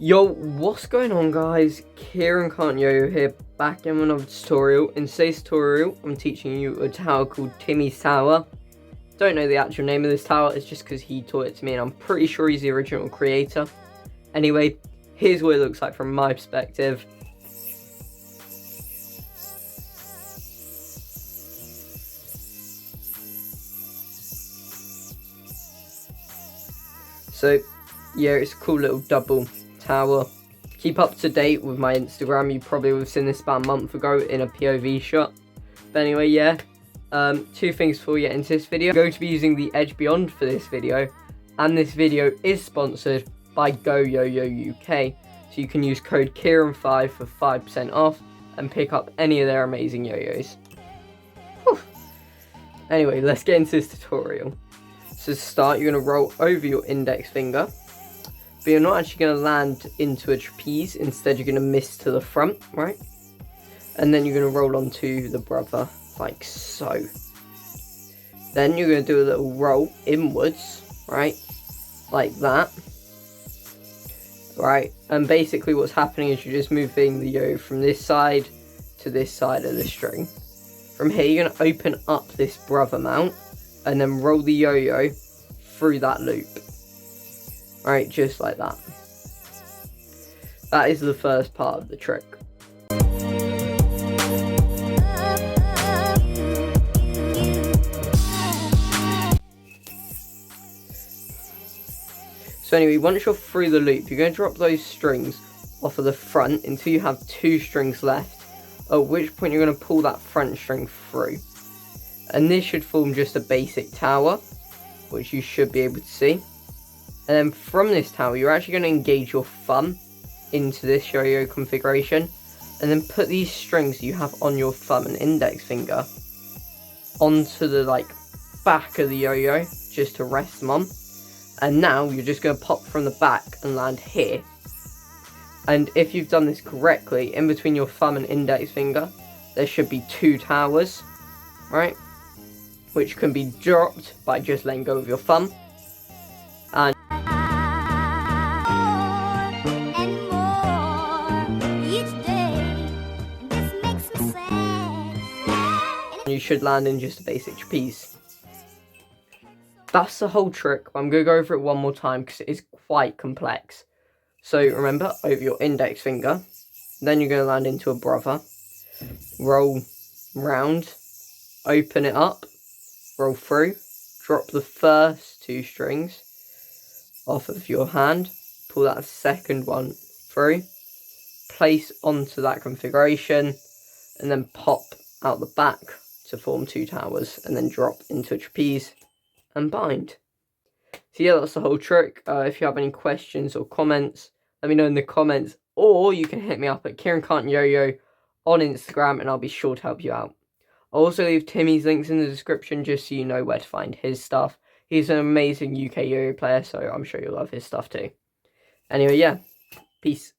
Yo, what's going on guys? Kieran Can't Yo-Yo here, back in another tutorial. In today's tutorial, I'm teaching you a tower called Timmy's Tower. Don't know the actual name of this tower, it's just because he taught it to me and I'm pretty sure he's the original creator. Anyway, here's what it looks like from my perspective. So, yeah, it's a cool little double tower. Keep up to date with my Instagram. You probably would have seen this about a month ago in a POV shot. But anyway, yeah, two things before we get into this video. I'm going to be using the Edge Beyond for this video, and this video is sponsored by yoyo UK. So you can use code Kieran5 for 5% off and pick up any of their amazing yo-yos. Anyway, let's get into this tutorial. So to start, you're going to roll over your index finger, but you're not actually going to land into a trapeze. Instead, you're going to miss to the front, right? And then you're going to roll onto the brother, like so. Then you're going to do a little roll inwards, right? Like that. Right, and basically what's happening is you're just moving the yo from this side to this side of the string. From here, you're going to open up this brother mount, and then roll the yo-yo through that loop. Right, just like that. That is the first part of the trick. So anyway, once you're through the loop, you're going to drop those strings off of the front until you have 2 strings left, at which point you're going to pull that front string through. And this should form just a basic tower, which you should be able to see. And then from this tower, you're actually going to engage your thumb into this yo-yo configuration, and then put these strings you have on your thumb and index finger onto the back of the yo-yo, just to rest them on. And now you're just going to pop from the back and land here. And if you've done this correctly, in between your thumb and index finger, there should be 2 towers, right? Which can be dropped by just letting go of your thumb. And you should land in just a basic trapeze. That's the whole trick. I'm going to go over it one more time because it is quite complex. So remember, over your index finger, then you're going to land into a brother, roll round, open it up, roll through, drop the first 2 strings off of your hand, pull that second one through, place onto that configuration, and then pop out the back to form 2 towers, and then drop into a trapeze and bind. So yeah, that's the whole trick. If you have any questions or comments, let me know in the comments, or you can hit me up at Kieran Can't Yo-Yo on Instagram and I'll be sure to help you out. I'll also leave Timmy's links in the description just so you know where to find his stuff. He's an amazing UK yo-yo player, so I'm sure you'll love his stuff too. Anyway, yeah, peace.